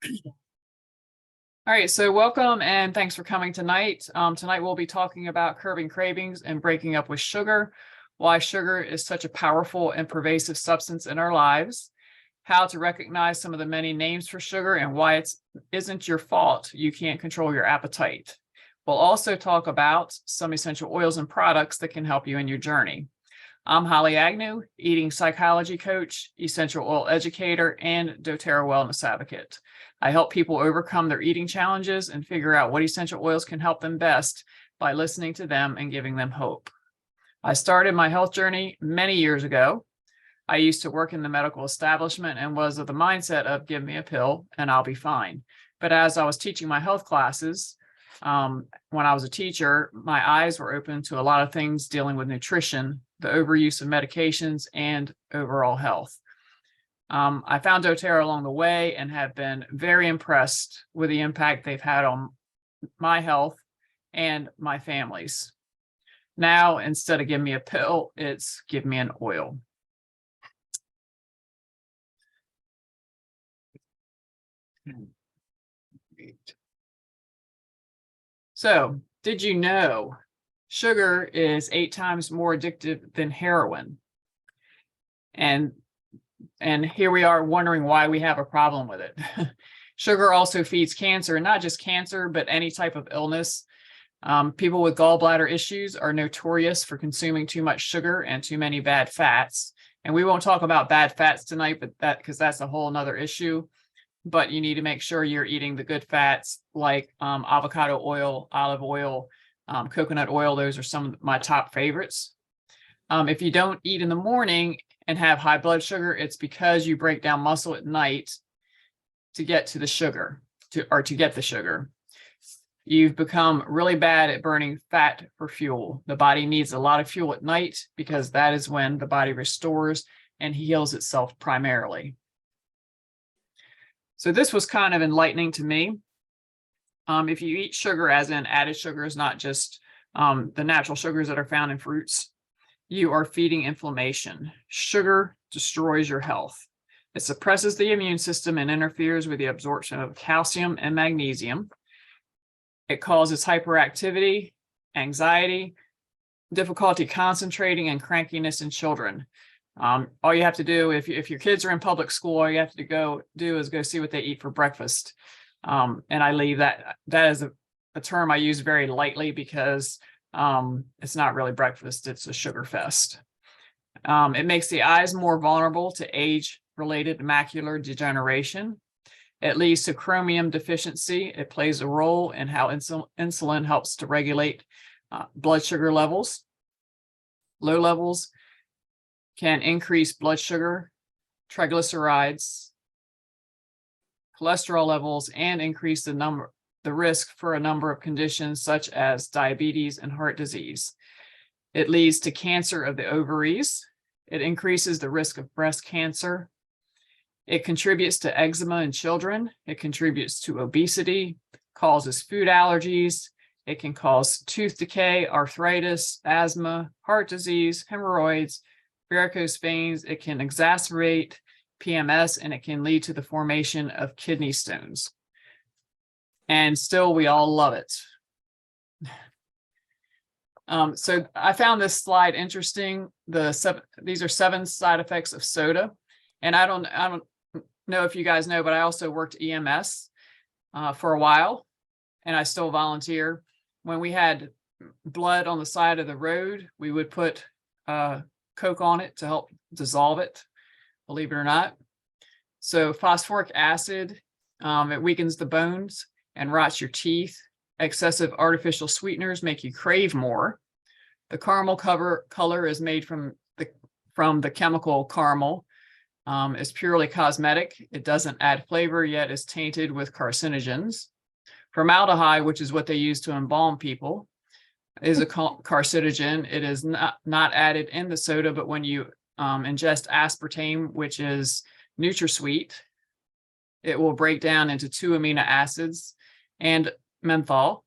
All right, so welcome and thanks for coming tonight. Tonight we'll be talking about curbing cravings and breaking up with sugar, why sugar is such a powerful and pervasive substance in our lives, how to recognize some of the many names for sugar and why it isn't your fault you can't control your appetite. We'll also talk about some essential oils and products that can help you in your journey. I'm Holly Agnew, eating psychology coach, essential oil educator, and doTERRA wellness advocate. I help people overcome their eating challenges and figure out what essential oils can help them best by listening to them and giving them hope. I started my health journey many years ago. I used to work in the medical establishment and was of the mindset of give me a pill and I'll be fine. But as I was teaching my health classes, when I was a teacher, my eyes were open to a lot of things dealing with nutrition, the overuse of medications, and overall health. I found doTERRA along the way and have been very impressed with the impact they've had on my health and my family's. Now, instead of give me a pill, it's give me an oil. So, did you know sugar is 8 times more addictive than heroin? And here we are wondering why we have a problem with it. Sugar also feeds cancer, and not just cancer, but any type of illness. People with gallbladder issues are notorious for consuming too much sugar and too many bad fats. And we won't talk about bad fats tonight, but because that's a whole nother issue. But you need to make sure you're eating the good fats like avocado oil, olive oil, coconut oil. Those are some of my top favorites. If you don't eat in the morning and have high blood sugar, it's because you break down muscle at night to get to the sugar, to get the sugar. You've become really bad at burning fat for fuel. The body needs a lot of fuel at night because that is when the body restores and heals itself primarily. So this was kind of enlightening to me. If you eat sugar, as in added sugars, not just the natural sugars that are found in fruits, you are feeding inflammation. Sugar destroys your health. It suppresses the immune system and interferes with the absorption of calcium and magnesium. It causes hyperactivity, anxiety, difficulty concentrating, and crankiness in children. All you have to do, if your kids are in public school, all you have to go see what they eat for breakfast. And I leave that is a term I use very lightly because it's not really breakfast, it's a sugar fest. It makes the eyes more vulnerable to age-related macular degeneration. It leads to chromium deficiency. It plays a role in how insulin helps to regulate blood sugar levels. Low levels can increase blood sugar, triglycerides, cholesterol levels, and increase the risk for a number of conditions such as diabetes and heart disease. It leads to cancer of the ovaries. It increases the risk of breast cancer. It contributes to eczema in children. It contributes to obesity, causes food allergies. It can cause tooth decay, arthritis, asthma, heart disease, hemorrhoids, varicose veins. It can exacerbate PMS, and it can lead to the formation of kidney stones. And still, we all love it. So I found this slide interesting. These are 7 side effects of soda. And I don't know if you guys know, but I also worked EMS for a while, and I still volunteer. When we had blood on the side of the road, we would put Coke on it to help dissolve it, believe it or not. So phosphoric acid, it weakens the bones and rots your teeth. Excessive artificial sweeteners make you crave more. The caramel color is made from the chemical caramel. It's purely cosmetic. It doesn't add flavor, yet is tainted with carcinogens. Formaldehyde, which is what they use to embalm people, is a carcinogen. It is not added in the soda, but when you ingest aspartame, which is NutraSweet, it will break down into 2 amino acids and menthol,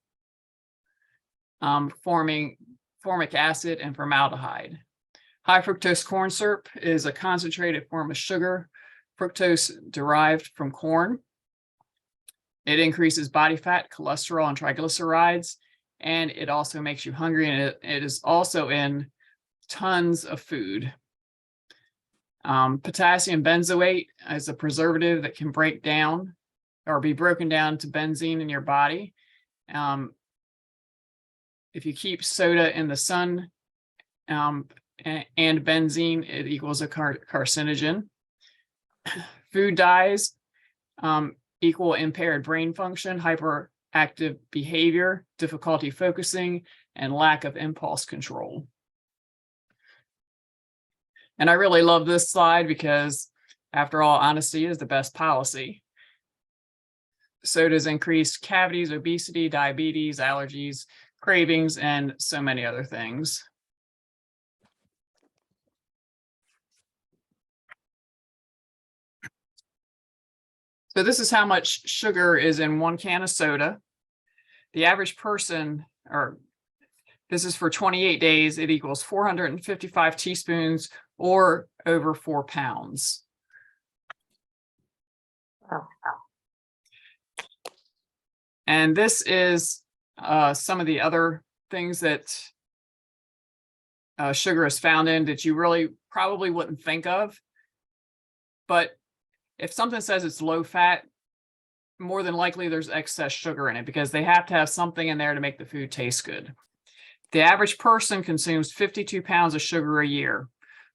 forming formic acid and formaldehyde. High fructose corn syrup is a concentrated form of sugar, fructose derived from corn. It increases body fat, cholesterol, and triglycerides, and it also makes you hungry, and it is also in tons of food. Potassium benzoate is a preservative that can break down or be broken down to benzene in your body. If you keep soda in the sun and benzene, it equals a carcinogen. Food dyes equal impaired brain function, hyperactive behavior, difficulty focusing, and lack of impulse control. And I really love this slide because, after all, honesty is the best policy. Sodas increase cavities, obesity, diabetes, allergies, cravings, and so many other things. So this is how much sugar is in 1 can of soda. The average person, or this is for 28 days, it equals 455 teaspoons or over 4 pounds. Wow. And this is some of the other things that sugar is found in that you really probably wouldn't think of. But if something says it's low fat, more than likely there's excess sugar in it because they have to have something in there to make the food taste good. The average person consumes 52 pounds of sugar a year,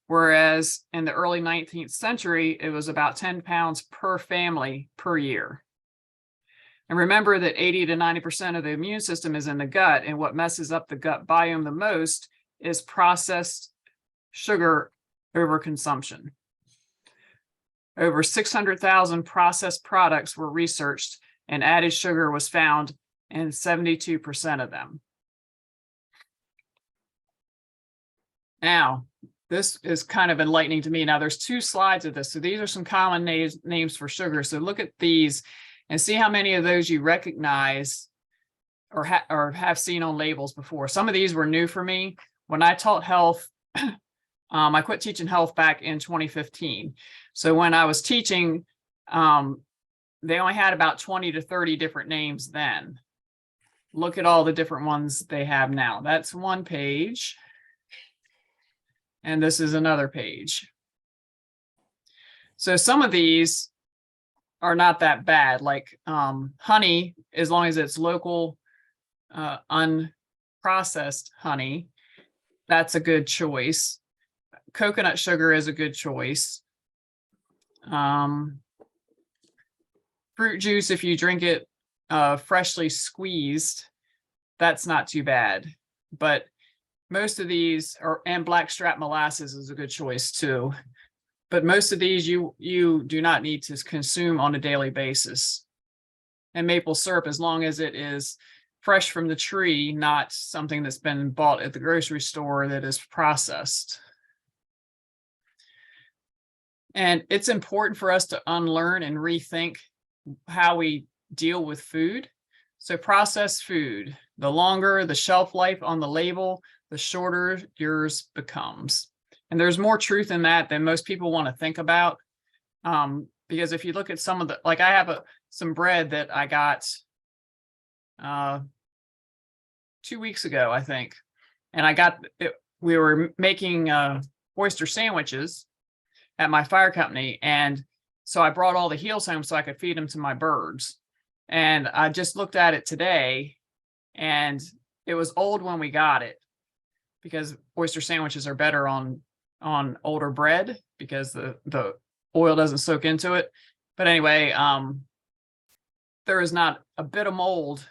whereas in the early 19th century, it was about 10 pounds per family per year. And remember that 80 to 90% of the immune system is in the gut, and what messes up the gut biome the most is processed sugar overconsumption. Over 600,000 processed products were researched, and added sugar was found in 72% of them. Now, this is kind of enlightening to me. Now, there's 2 slides of this. So these are some common names for sugar. So look at these and see how many of those you recognize or have seen on labels before. Some of these were new for me. When I taught health, I quit teaching health back in 2015. So when I was teaching, they only had about 20 to 30 different names then. Look at all the different ones they have now. That's one page. And this is another page. So some of these are not that bad, like honey, as long as it's local, unprocessed honey, that's a good choice. Coconut sugar is a good choice. Fruit juice, if you drink it freshly squeezed, that's not too bad. But most of these and blackstrap molasses is a good choice too. But most of these you do not need to consume on a daily basis. And maple syrup, as long as it is fresh from the tree, not something that's been bought at the grocery store that is processed. And it's important for us to unlearn and rethink how we deal with food. So processed food, the longer the shelf life on the label, the shorter yours becomes. And there's more truth in that than most people want to think about. Because if you look at some of the, like I have some bread that I got 2 weeks ago, I think. And I got it, we were making oyster sandwiches at my fire company. And so I brought all the heels home so I could feed them to my birds. And I just looked at it today and it was old when we got it, because oyster sandwiches are better on older bread because the oil doesn't soak into it. But anyway, there is not a bit of mold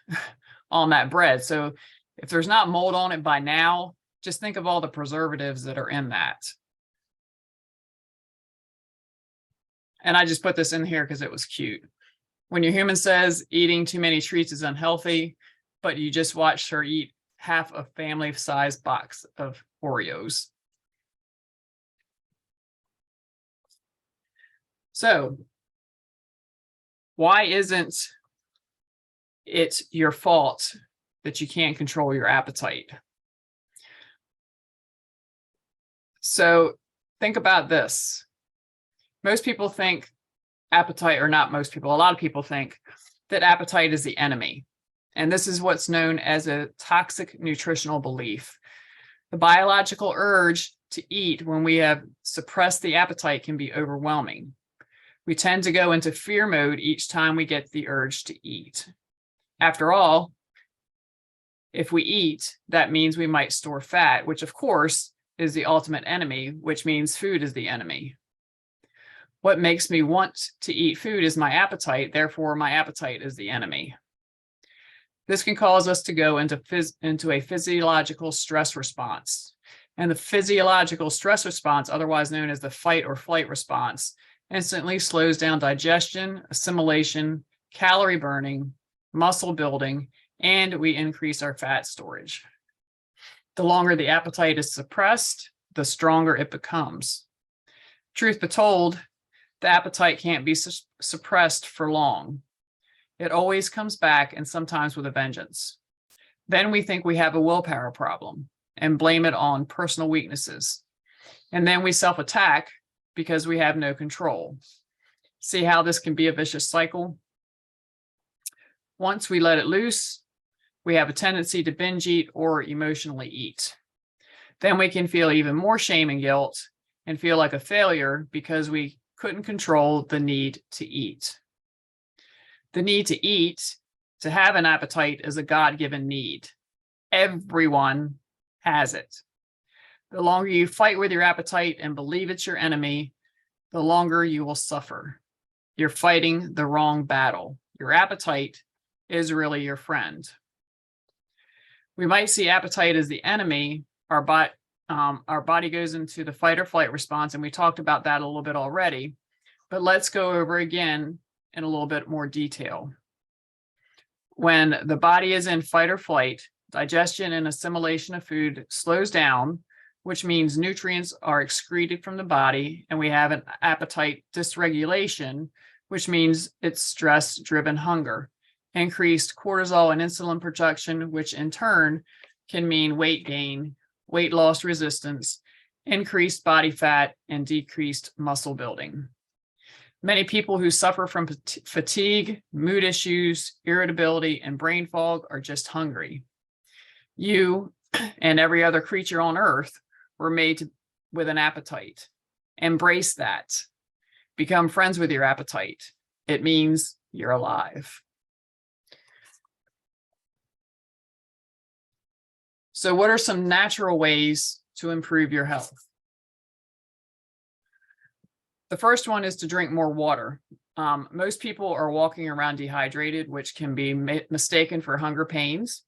on that bread. So if there's not mold on it by now, just think of all the preservatives that are in that. And I just put this in here because it was cute. When your human says eating too many treats is unhealthy, but you just watched her eat half a family-sized box of Oreos. So why isn't it your fault that you can't control your appetite? So think about this. Most people think appetite, or not most people, a lot of people think that appetite is the enemy. And this is what's known as a toxic nutritional belief. The biological urge to eat when we have suppressed the appetite can be overwhelming. We tend to go into fear mode each time we get the urge to eat. After all, if we eat, that means we might store fat, which of course is the ultimate enemy, which means food is the enemy. What makes me want to eat food is my appetite, therefore my appetite is the enemy. This can cause us to go into a physiological stress response. And the physiological stress response, otherwise known as the fight or flight response, instantly slows down digestion, assimilation, calorie burning, muscle building, and we increase our fat storage. The longer the appetite is suppressed, the stronger it becomes. Truth be told, the appetite can't be suppressed for long. It always comes back, and sometimes with a vengeance. Then we think we have a willpower problem and blame it on personal weaknesses. And then we self-attack because we have no control. See how this can be a vicious cycle? Once we let it loose, we have a tendency to binge eat or emotionally eat. Then we can feel even more shame and guilt and feel like a failure because we couldn't control the need to eat. The need to eat, to have an appetite, is a God-given need. Everyone has it. The longer you fight with your appetite and believe it's your enemy, the longer you will suffer. You're fighting the wrong battle. Your appetite is really your friend. We might see appetite as the enemy. Our body goes into the fight or flight response, and we talked about that a little bit already. But let's go over again in a little bit more detail. When the body is in fight or flight, digestion and assimilation of food slows down, which means nutrients are excreted from the body, and we have an appetite dysregulation, which means it's stress-driven hunger, increased cortisol and insulin production, which in turn can mean weight gain, weight loss resistance, increased body fat, and decreased muscle building. Many people who suffer from fatigue, mood issues, irritability, and brain fog are just hungry. You and every other creature on earth were made with an appetite. Embrace that. Become friends with your appetite. It means you're alive. So what are some natural ways to improve your health? The first one is to drink more water. Most people are walking around dehydrated, which can be mistaken for hunger pains.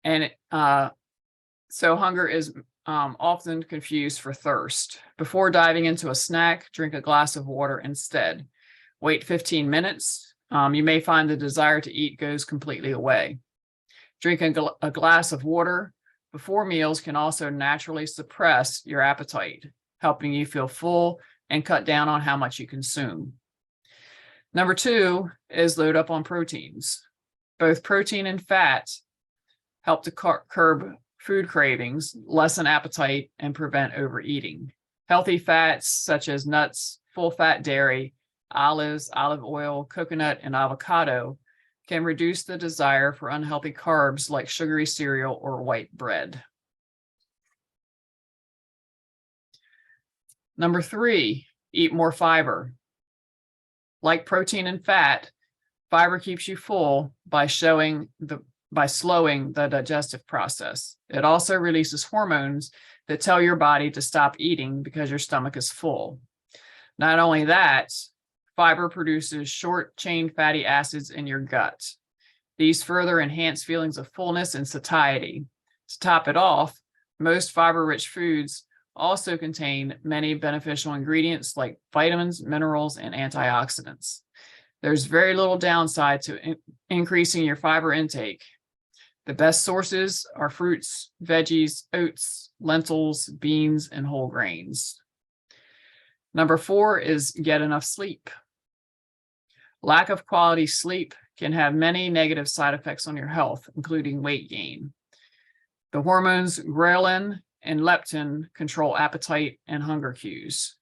And so hunger is often confused for thirst. Before diving into a snack, drink a glass of water instead. Wait 15 minutes. You may find the desire to eat goes completely away. Drinking a glass of water before meals can also naturally suppress your appetite, helping you feel full and cut down on how much you consume. Number 2 is load up on proteins. Both protein and fat help to curb food cravings, lessen appetite, and prevent overeating. Healthy fats such as nuts, full-fat dairy, olives, olive oil, coconut, and avocado can reduce the desire for unhealthy carbs like sugary cereal or white bread. Number 3, eat more fiber. Like protein and fat, fiber keeps you full by slowing the digestive process. It also releases hormones that tell your body to stop eating because your stomach is full. Not only that, fiber produces short-chain fatty acids in your gut. These further enhance feelings of fullness and satiety. To top it off, most fiber-rich foods also contain many beneficial ingredients like vitamins, minerals, and antioxidants. There's very little downside to increasing your fiber intake. The best sources are fruits, veggies, oats, lentils, beans, and whole grains. Number 4 is get enough sleep. Lack of quality sleep can have many negative side effects on your health, including weight gain. The hormones ghrelin and leptin control appetite and hunger cues.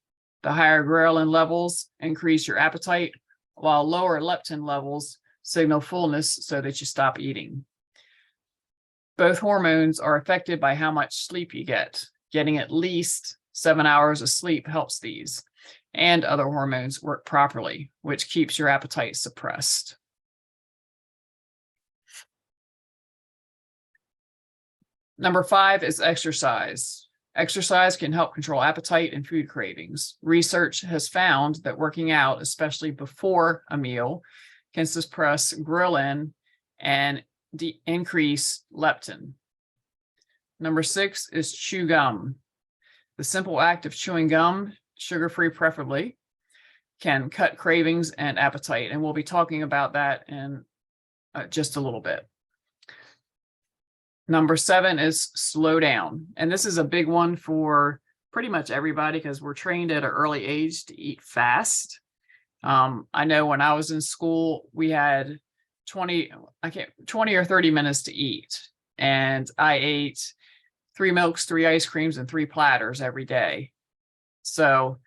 The higher ghrelin levels increase your appetite, while lower leptin levels signal fullness so that you stop eating. Both hormones are affected by how much sleep you get. Getting at least 7 hours of sleep helps these, and other hormones work properly, which keeps your appetite suppressed. Number 5 is exercise. Exercise can help control appetite and food cravings. Research has found that working out, especially before a meal, can suppress ghrelin and increase leptin. Number 6 is chew gum. The simple act of chewing gum, sugar-free preferably, can cut cravings and appetite, and we'll be talking about that in just a little bit. Number 7 is slow down. And this is a big one for pretty much everybody because we're trained at an early age to eat fast. I know when I was in school, we had 20 or 30 minutes to eat. And I ate 3 milks, 3 ice creams, and 3 platters every day. So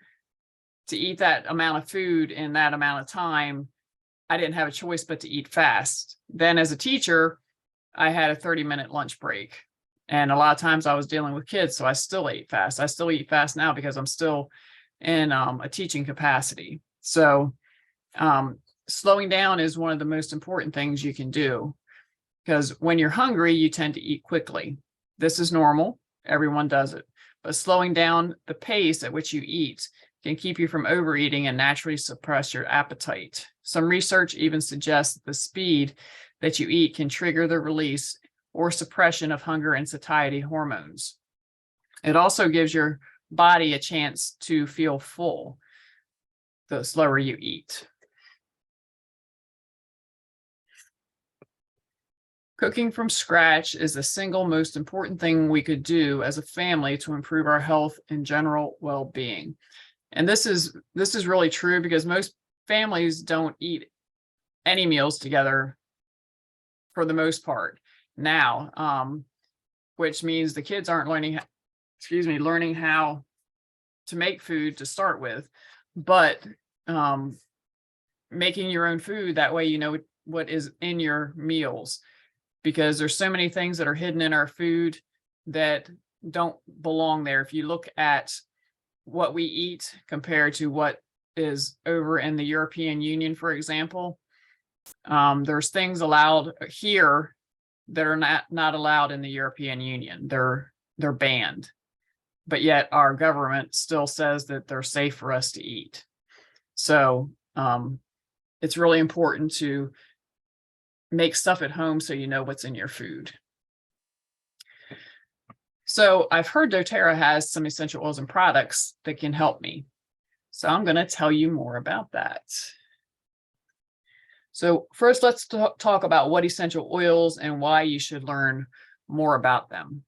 to eat that amount of food in that amount of time, I didn't have a choice but to eat fast. Then as a teacher, I had a 30-minute lunch break. And a lot of times I was dealing with kids, so I still ate fast. I still eat fast now because I'm still in a teaching capacity. So slowing down is one of the most important things you can do, because when you're hungry, you tend to eat quickly. This is normal. Everyone does it. But slowing down the pace at which you eat can keep you from overeating and naturally suppress your appetite. Some research even suggests that the speed that you eat can trigger the release or suppression of hunger and satiety hormones. It also gives your body a chance to feel full the slower you eat. Cooking from scratch is the single most important thing we could do as a family to improve our health and general well-being. And this is really true because most families don't eat any meals together for the most part now, which means the kids aren't learning how to make food to start with, but making your own food, that way you know what is in your meals, because there's so many things that are hidden in our food that don't belong there. If you look at what we eat compared to what is over in the European Union, for example, there's things allowed here that are not allowed in the European Union. They're banned, but yet our government still says that they're safe for us to eat. So it's really important to make stuff at home so you know what's in your food. So I've heard doTERRA has some essential oils and products that can help me. So I'm going to tell you more about that. So first, let's talk about what essential oils and why you should learn more about them.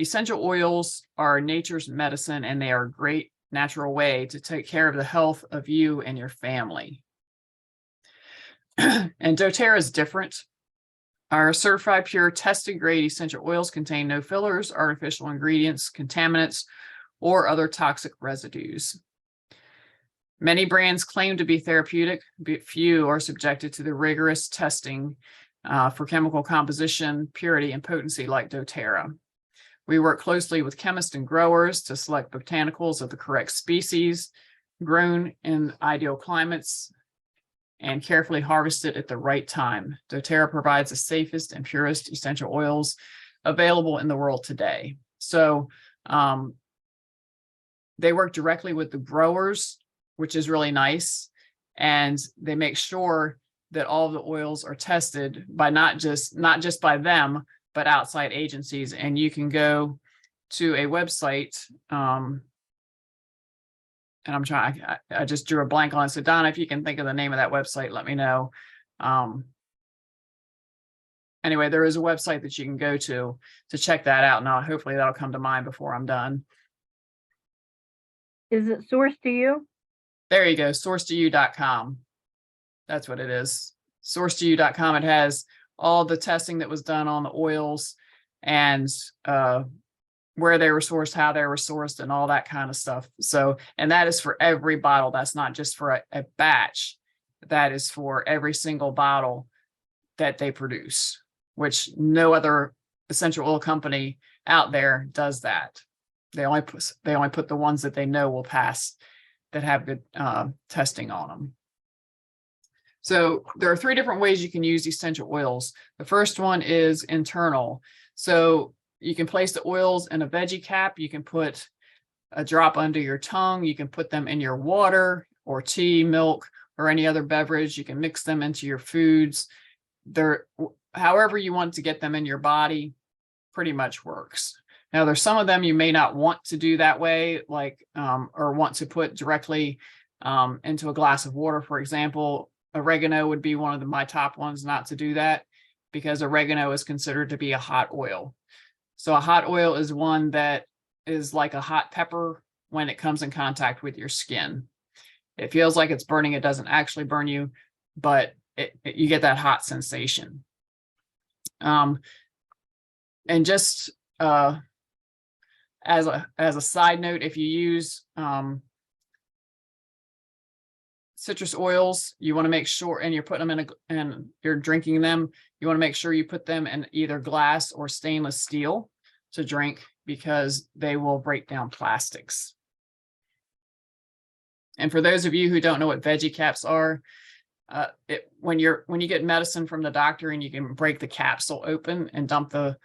Essential oils are nature's medicine, and they are a great natural way to take care of the health of you and your family. And doTERRA is different. Our certified pure tested grade essential oils contain no fillers, artificial ingredients, contaminants, or other toxic residues. Many brands claim to be therapeutic, but few are subjected to the rigorous testing for chemical composition, purity, and potency like doTERRA. We work closely with chemists and growers to select botanicals of the correct species, grown in ideal climates, and carefully harvested at the right time. doTERRA provides the safest and purest essential oils available in the world today. So they work directly with the growers, which is really nice. And they make sure that all the oils are tested by not just by them, but outside agencies. And you can go to a website, and I just drew a blank on it. So Donna, if you can think of the name of that website, let me know. Anyway, there is a website that you can go to check that out. Now, hopefully that'll come to mind before I'm done. Is it Source to You? There you go, source2you.com. That's what it is. Source2you.com. It has all the testing that was done on the oils and where they were sourced, how they were sourced, and all that kind of stuff. So, and that is for every bottle. That's not just for a batch. that is for every single bottle that they produce, which no other essential oil company out there does that. They only put the ones that they know will pass, that have good testing on them. So there are 3 different ways you can use essential oils. The first one is internal. So you can place the oils in a veggie cap. You can put a drop under your tongue. You can put them in your water or tea, milk, or any other beverage. You can mix them into your foods. However you want to get them in your body pretty much works. Now, there's some of them you may not want to do that way, like, or want to put directly into a glass of water, for example. Oregano would be one of my top ones not to do that, because oregano is considered to be a hot oil. So a hot oil is one that is like a hot pepper when it comes in contact with your skin. It feels like it's burning. It doesn't actually burn you, but you get that hot sensation. And just as a side note, if you use citrus oils, you want to make sure, and you're putting them and you're drinking them, you want to make sure you put them in either glass or stainless steel to drink, because they will break down plastics. And for those of you who don't know what veggie caps are, when you get medicine from the doctor and you can break the capsule open and dump the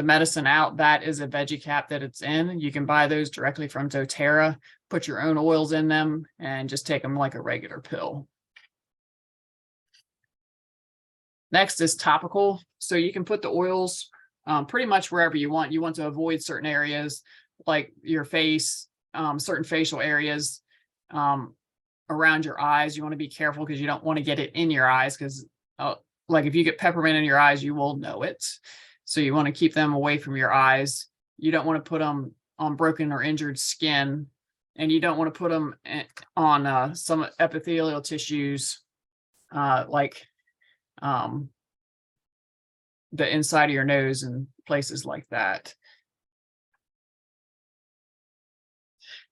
medicine out, that is a veggie cap that it's in. You can buy those directly from doTERRA, put your own oils in them, and just take them like a regular pill. Next is topical. So you can put the oils pretty much wherever you want. You want to avoid certain areas like your face, certain facial areas, around your eyes. You want to be careful because you don't want to get it in your eyes, because like if you get peppermint in your eyes, you will know it. So you want to keep them away from your eyes. You don't want to put them on broken or injured skin, and you don't want to put them on some epithelial tissues, like the inside of your nose and places like that.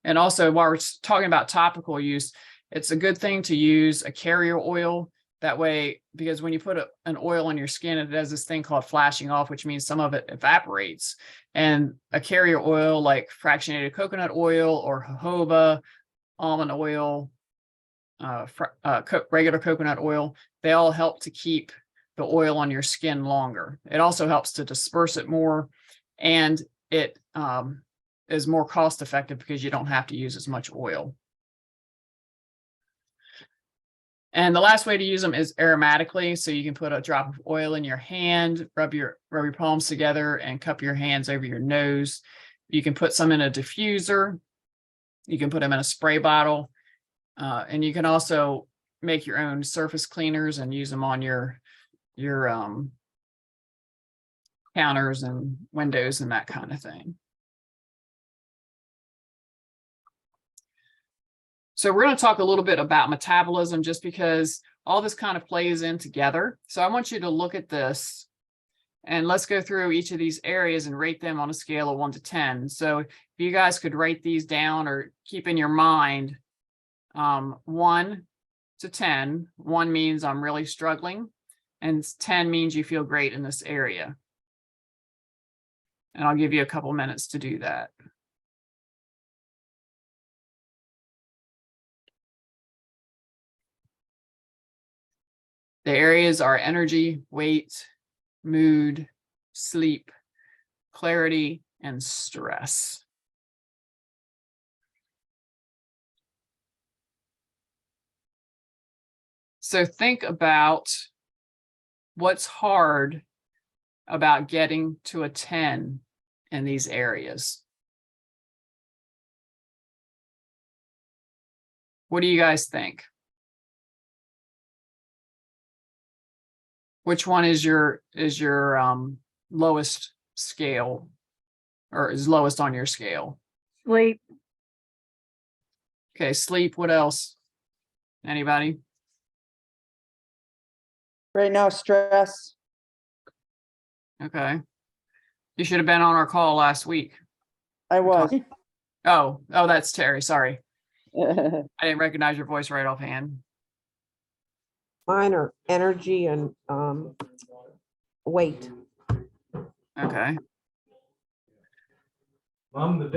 And also, while we're talking about topical use, it's a good thing to use a carrier oil. That way, because when you put an oil on your skin, it does this thing called flashing off, which means some of it evaporates. And a carrier oil like fractionated coconut oil or jojoba, almond oil, regular coconut oil, they all help to keep the oil on your skin longer. It also helps to disperse it more, and it is more cost effective because you don't have to use as much oil. And the last way to use them is aromatically. So you can put a drop of oil in your hand, rub your palms together, and cup your hands over your nose. You can put some in a diffuser. You can put them in a spray bottle. And you can also make your own surface cleaners and use them on your counters and windows and that kind of thing. So we're going to talk a little bit about metabolism, just because all this kind of plays in together. So I want you to look at this, and let's go through each of these areas and rate them on a scale of 1 to 10. So if you guys could write these down or keep in your mind, 1 to 10. 1 means I'm really struggling, and 10 means you feel great in this area. And I'll give you a couple minutes to do that. The areas are energy, weight, mood, sleep, clarity, and stress. So think about what's hard about getting to a 10 in these areas. What do you guys think? Which one is your lowest scale, or is lowest on your scale? Sleep. Okay, sleep. What else? Anybody? Right now, stress. Okay. You should have been on our call last week. I was. Oh, that's Terry. Sorry. I didn't recognize your voice right offhand. Mine are energy and weight. Okay. All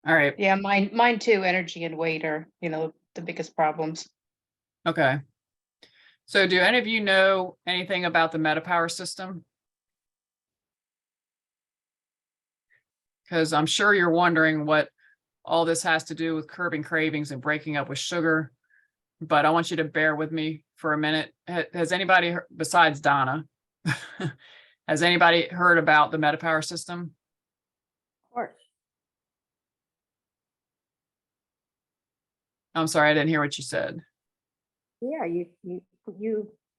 right. Yeah, mine too. Energy and weight are, the biggest problems. Okay. So do any of you know anything about the MetaPower system? Because I'm sure you're wondering what all this has to do with curbing cravings and breaking up with sugar. But I want you to bear with me for a minute. Has anybody, besides Donna, has anybody heard about the MetaPower system? Of course. I'm sorry, I didn't hear what you said. Yeah, you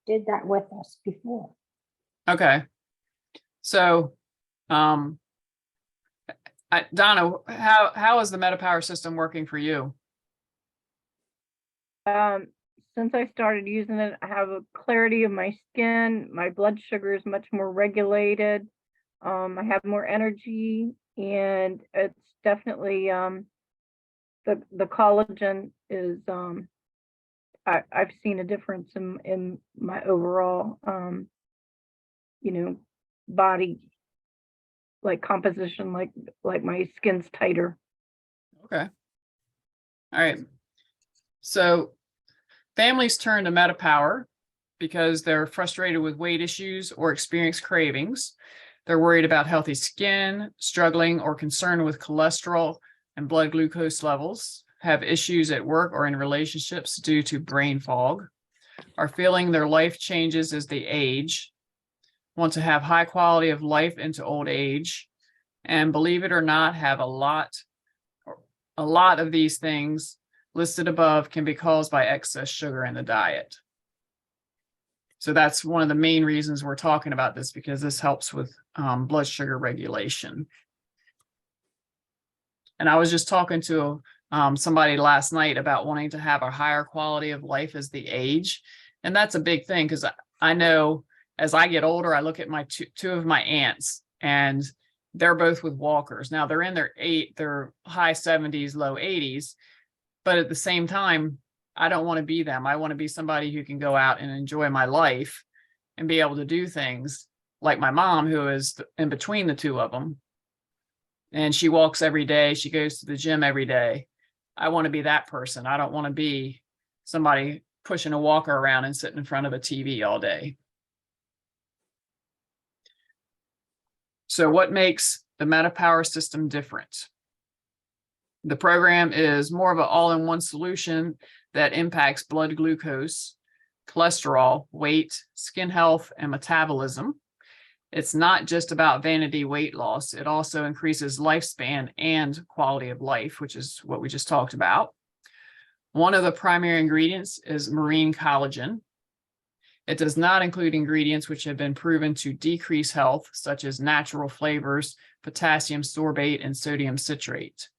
did that with us before. Okay. So, Donna, how is the MetaPower system working for you? Since I started using it, I have a clarity of my skin. My blood sugar is much more regulated. I have more energy, and it's definitely the collagen is I've seen a difference in my overall body, like composition, like my skin's tighter. Okay. All right. So families turn to MetaPower because they're frustrated with weight issues or experience cravings. They're worried about healthy skin, struggling or concerned with cholesterol and blood glucose levels, have issues at work or in relationships due to brain fog, are feeling their life changes as they age, want to have high quality of life into old age, and believe it or not, have a lot of these things listed above can be caused by excess sugar in the diet. So that's one of the main reasons we're talking about this, because this helps with blood sugar regulation. And I was just talking to somebody last night about wanting to have a higher quality of life as they age. And that's a big thing, because I know as I get older, I look at my two of my aunts, and they're both with walkers. Now they're in their high 70s, low 80s. But at the same time, I don't want to be them. I want to be somebody who can go out and enjoy my life and be able to do things like my mom, who is in between the two of them. And she walks every day. She goes to the gym every day. I want to be that person. I don't want to be somebody pushing a walker around and sitting in front of a TV all day. So what makes the MetaPower system different? The program is more of an all-in-one solution that impacts blood glucose, cholesterol, weight, skin health, and metabolism. It's not just about vanity weight loss. It also increases lifespan and quality of life, which is what we just talked about. One of the primary ingredients is marine collagen. It does not include ingredients which have been proven to decrease health, such as natural flavors, potassium sorbate, and sodium citrate.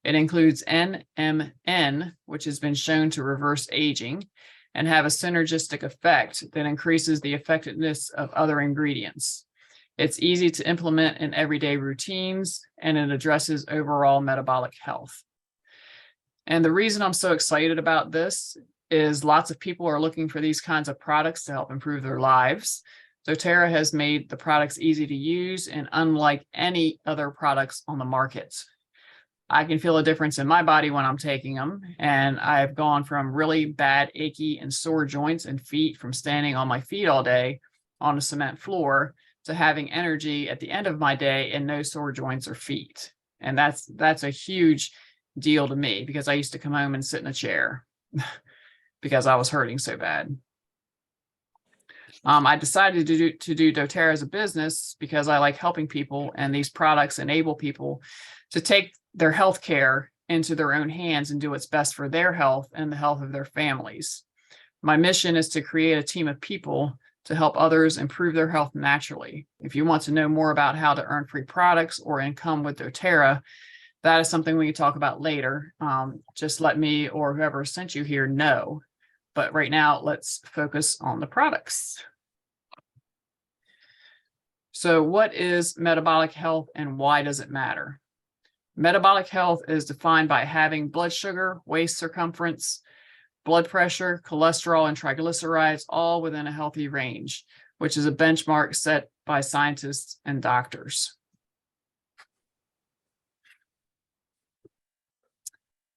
It includes NMN, which has been shown to reverse aging and have a synergistic effect that increases the effectiveness of other ingredients. It's easy to implement in everyday routines, and it addresses overall metabolic health. And the reason I'm so excited about this is lots of people are looking for these kinds of products to help improve their lives. doTERRA has made the products easy to use and unlike any other products on the market. I can feel a difference in my body when I'm taking them, and I've gone from really bad, achy, and sore joints and feet from standing on my feet all day on a cement floor to having energy at the end of my day and no sore joints or feet. And that's a huge deal to me, because I used to come home and sit in a chair because I was hurting so bad. I decided to do doTERRA as a business because I like helping people, and these products enable people to take their health care into their own hands and do what's best for their health and the health of their families. My mission is to create a team of people to help others improve their health naturally. If you want to know more about how to earn free products or income with doTERRA, that is something we can talk about later. Just let me or whoever sent you here know. But right now, let's focus on the products. So what is metabolic health and why does it matter? Metabolic health is defined by having blood sugar, waist circumference, blood pressure, cholesterol, and triglycerides all within a healthy range, which is a benchmark set by scientists and doctors.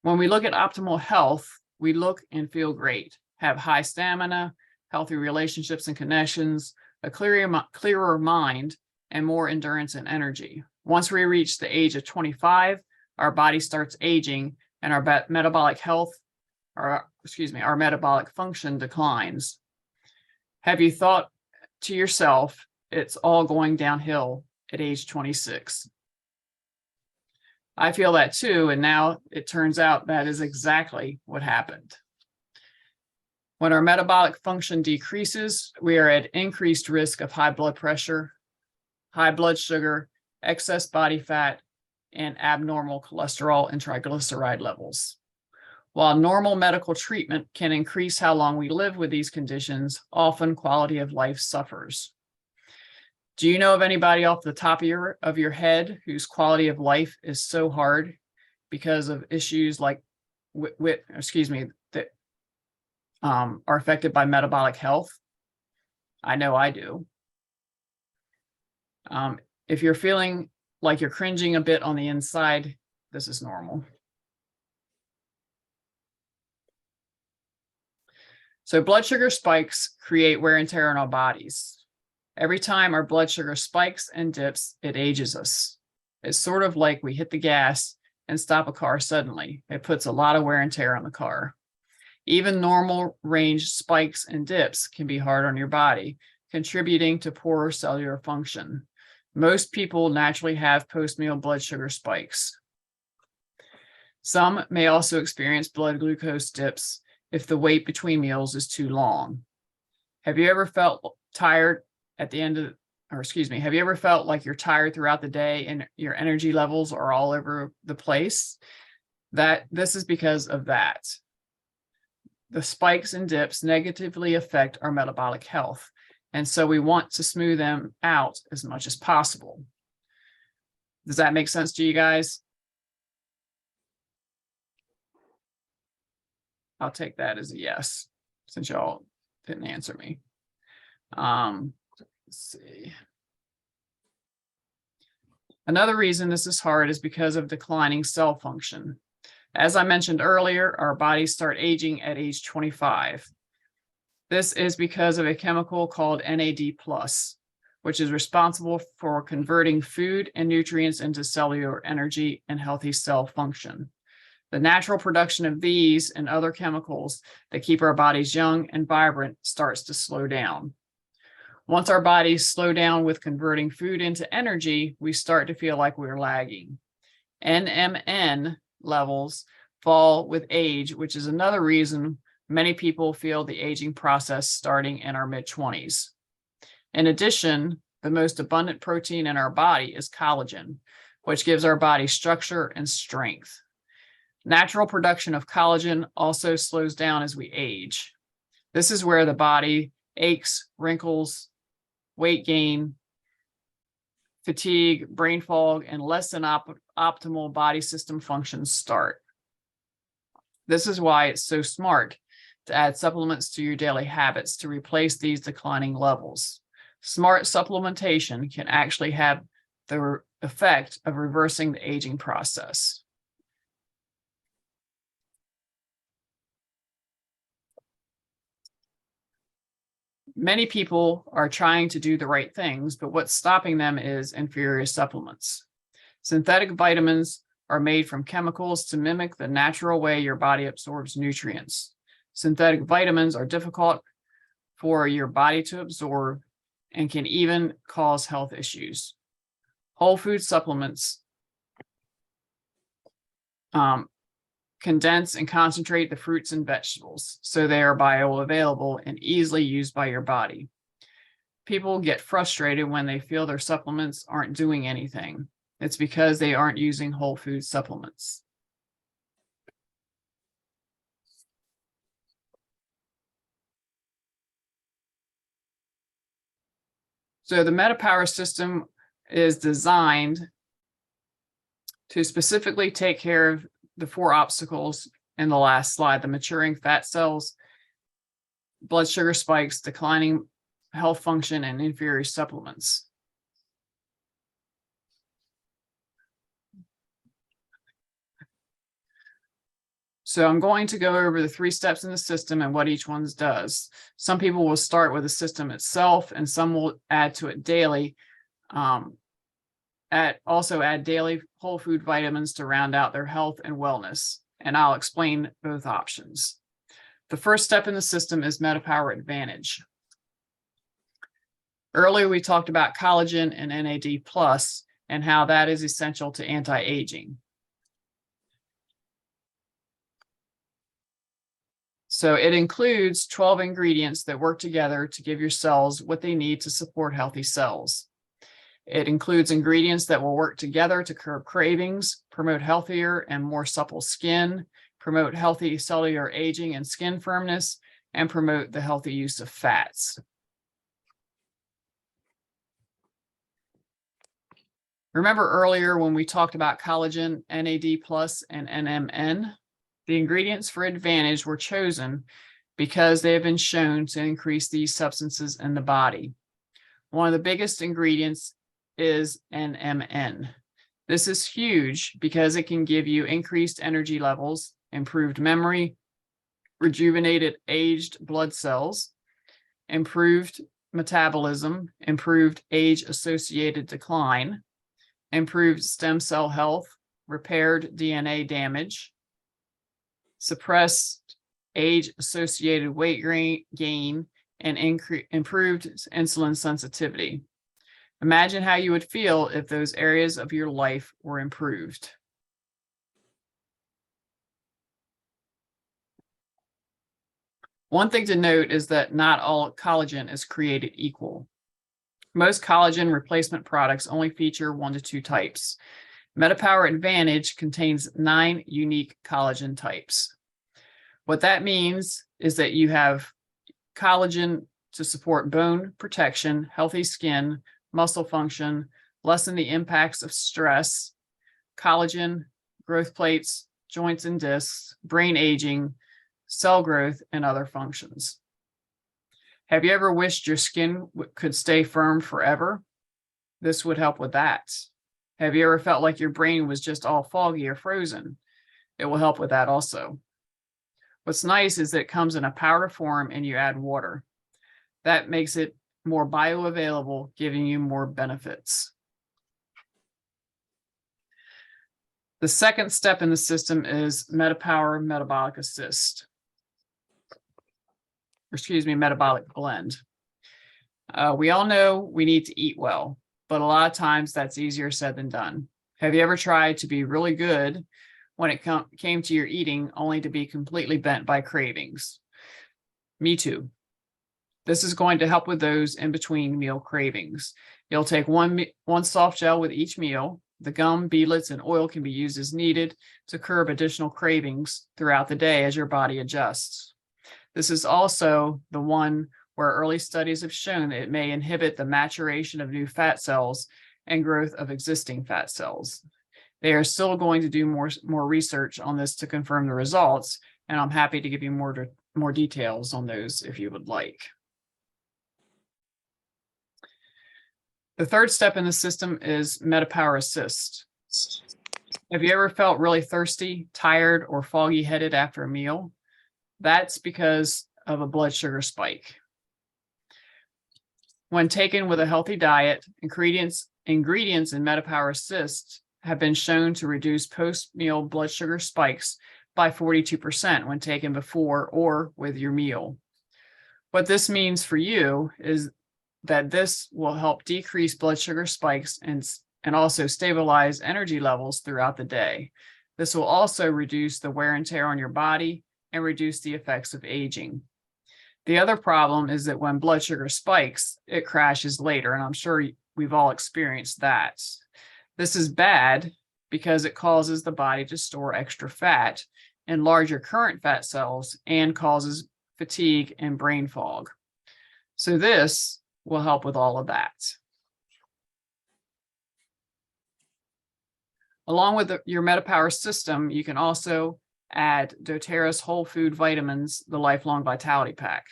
When we look at optimal health, we look and feel great, have high stamina, healthy relationships and connections, a clearer mind, and more endurance and energy. Once we reach the age of 25, our body starts aging and our metabolic health, our metabolic function declines. Have you thought to yourself, it's all going downhill at age 26? I feel that too, and now it turns out that is exactly what happened. When our metabolic function decreases, we are at increased risk of high blood pressure, high blood sugar, excess body fat, and abnormal cholesterol and triglyceride levels. While normal medical treatment can increase how long we live with these conditions, often quality of life suffers. Do you know of anybody off the top of your head whose quality of life is so hard because of issues like that are affected by metabolic health? I know I do. If you're feeling like you're cringing a bit on the inside, this is normal. So blood sugar spikes create wear and tear on our bodies. Every time our blood sugar spikes and dips, it ages us. It's sort of like we hit the gas and stop a car suddenly. It puts a lot of wear and tear on the car. Even normal range spikes and dips can be hard on your body, contributing to poorer cellular function. Most people naturally have post-meal blood sugar spikes. Some may also experience blood glucose dips if the wait between meals is too long. Have you ever felt tired at the end of, have you ever felt like you're tired throughout the day and your energy levels are all over the place? This is because of that. The spikes and dips negatively affect our metabolic health, and so we want to smooth them out as much as possible. Does that make sense to you guys? I'll take that as a yes, since y'all didn't answer me. Let's see. Another reason this is hard is because of declining cell function. As I mentioned earlier, our bodies start aging at age 25. This is because of a chemical called NAD+, which is responsible for converting food and nutrients into cellular energy and healthy cell function. The natural production of these and other chemicals that keep our bodies young and vibrant starts to slow down. Once our bodies slow down with converting food into energy, we start to feel like we're lagging. NMN levels fall with age, which is another reason many people feel the aging process starting in our mid-20s. In addition, the most abundant protein in our body is collagen, which gives our body structure and strength. Natural production of collagen also slows down as we age. This is where the body aches, wrinkles, weight gain, fatigue, brain fog, and less than optimal body system functions start. This is why it's so smart to add supplements to your daily habits to replace these declining levels. Smart supplementation can actually have the effect of reversing the aging process. Many people are trying to do the right things, but what's stopping them is inferior supplements. Synthetic vitamins are made from chemicals to mimic the natural way your body absorbs nutrients. Synthetic vitamins are difficult for your body to absorb and can even cause health issues. Whole food supplements condense and concentrate the fruits and vegetables, so they are bioavailable and easily used by your body. People get frustrated when they feel their supplements aren't doing anything. It's because they aren't using whole food supplements. So the MetaPower system is designed to specifically take care of the 4 obstacles in the last slide, the maturing fat cells, blood sugar spikes, declining health function, and inferior supplements. So I'm going to go over the 3 steps in the system and what each one does. Some people will start with the system itself, and some will add to it daily. Also add daily whole food vitamins to round out their health and wellness. And I'll explain both options. The first step in the system is MetaPower Advantage. Earlier, we talked about collagen and NAD+ and how that is essential to anti-aging. So it includes 12 ingredients that work together to give your cells what they need to support healthy cells. It includes ingredients that will work together to curb cravings, promote healthier and more supple skin, promote healthy cellular aging and skin firmness, and promote the healthy use of fats. Remember earlier when we talked about collagen, NAD+, and NMN? The ingredients for Advantage were chosen because they have been shown to increase these substances in the body. One of the biggest ingredients is NMN. This is huge because it can give you increased energy levels, improved memory, rejuvenated aged blood cells, improved metabolism, improved age-associated decline, improved stem cell health, repaired DNA damage, suppressed age-associated weight gain, and improved insulin sensitivity. Imagine how you would feel if those areas of your life were improved. One thing to note is that not all collagen is created equal. Most collagen replacement products only feature 1 to 2 types. MetaPower Advantage contains 9 unique collagen types. What that means is that you have collagen to support bone protection, healthy skin, muscle function, lessen the impacts of stress, collagen, growth plates, joints and discs, brain aging, cell growth, and other functions. Have you ever wished your skin could stay firm forever? This would help with that. Have you ever felt like your brain was just all foggy or frozen? It will help with that also. What's nice is that it comes in a powder form and you add water. That makes it more bioavailable, giving you more benefits. The second step in the system is MetaPower Metabolic Assist. Metabolic Blend. We all know we need to eat well, but a lot of times that's easier said than done. Have you ever tried to be really good when it came to your eating only to be completely bent by cravings? Me too. This is going to help with those in between meal cravings. You'll take one soft gel with each meal. The gum, beadlets, and oil can be used as needed to curb additional cravings throughout the day as your body adjusts. This is also the one where early studies have shown that it may inhibit the maturation of new fat cells and growth of existing fat cells. They are still going to do more research on this to confirm the results, and I'm happy to give you more details on those if you would like. The third step in the system is MetaPower Assist. Have you ever felt really thirsty, tired, or foggy-headed after a meal? That's because of a blood sugar spike. When taken with a healthy diet, ingredients in MetaPower Assist have been shown to reduce post-meal blood sugar spikes by 42% when taken before or with your meal. What this means for you is that this will help decrease blood sugar spikes and also stabilize energy levels throughout the day. This will also reduce the wear and tear on your body and reduce the effects of aging. The other problem is that when blood sugar spikes, it crashes later, and I'm sure we've all experienced that. This is bad because it causes the body to store extra fat, enlarge your current fat cells, and causes fatigue and brain fog. So this will help with all of that. Along with your MetaPower system, you can also add doTERRA's Whole Food Vitamins, the Lifelong Vitality Pack.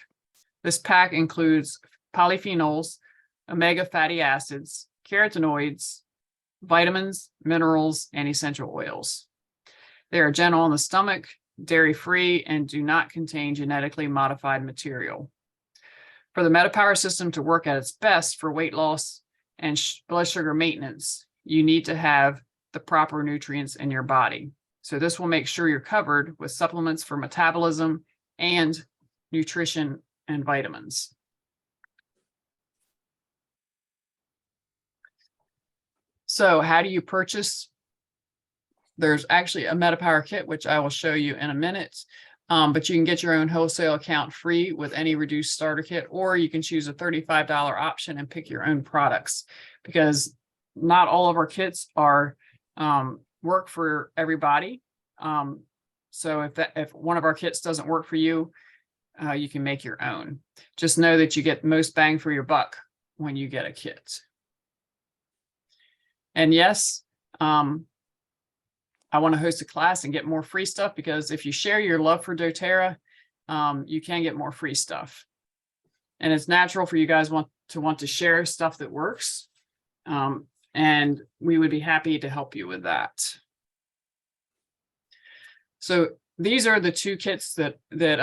This pack includes polyphenols, omega fatty acids, carotenoids, vitamins, minerals, and essential oils. They are gentle on the stomach, dairy-free, and do not contain genetically modified material. For the MetaPower system to work at its best for weight loss and blood sugar maintenance, you need to have the proper nutrients in your body. So this will make sure you're covered with supplements for metabolism and nutrition and vitamins. So how do you purchase? There's actually a MetaPower kit, which I will show you in a minute. But you can get your own wholesale account free with any reduced starter kit, or you can choose a $35 option and pick your own products, because not all of our kits are work for everybody. So if one of our kits doesn't work for you, you can make your own. Just know that you get most bang for your buck when you get a kit. And yes, I want to host a class and get more free stuff, because if you share your love for doTERRA, you can get more free stuff. And it's natural for you guys want to share stuff that works. And we would be happy to help you with that. So these are the two kits that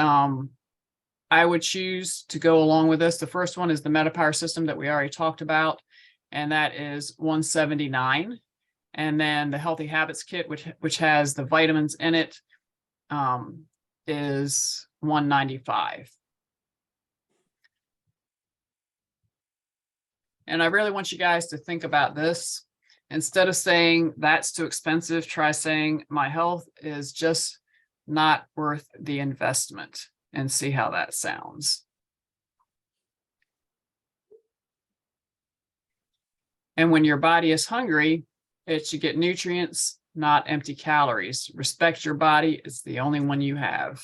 I would choose to go along with this. The first one is the MetaPower system that we already talked about, and that is $179. And then the Healthy Habits kit, which has the vitamins in it, is $195. And I really want you guys to think about this. Instead of saying that's too expensive, try saying my health is just not worth the investment, and see how that sounds. And when your body is hungry, it should get nutrients, not empty calories. Respect your body. It's the only one you have.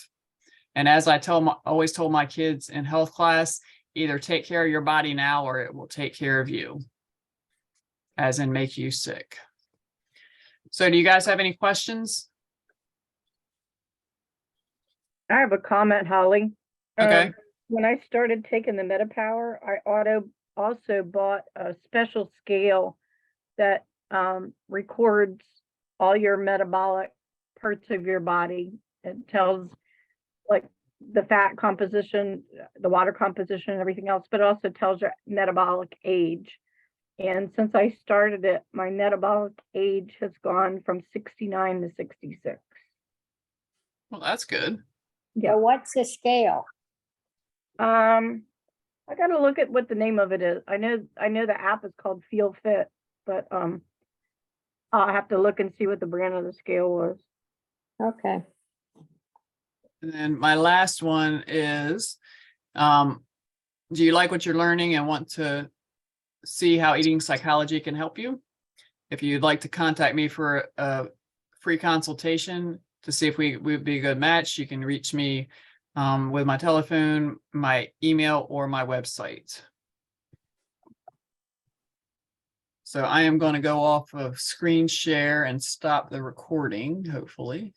And as I always told my kids in health class, either take care of your body now or it will take care of you, as in make you sick. So do you guys have any questions? I have a comment, Holly. Okay. When I started taking the MetaPower, I also bought a special scale that records all your metabolic parts of your body. It tells like the fat composition, the water composition, and everything else, but it also tells your metabolic age. And since I started it, my metabolic age has gone from 69 to 66. Well, that's good. Yeah. So what's the scale? I got to look at what the name of it is. I know the app is called Feel Fit, but I'll have to look and see what the brand of the scale was. Okay. And then my last one is, do you like what you're learning and want to see how eating psychology can help you? If you'd like to contact me for a free consultation to see if we would be a good match, you can reach me with my telephone, my email, or my website. So I am going to go off of screen share and stop the recording, hopefully.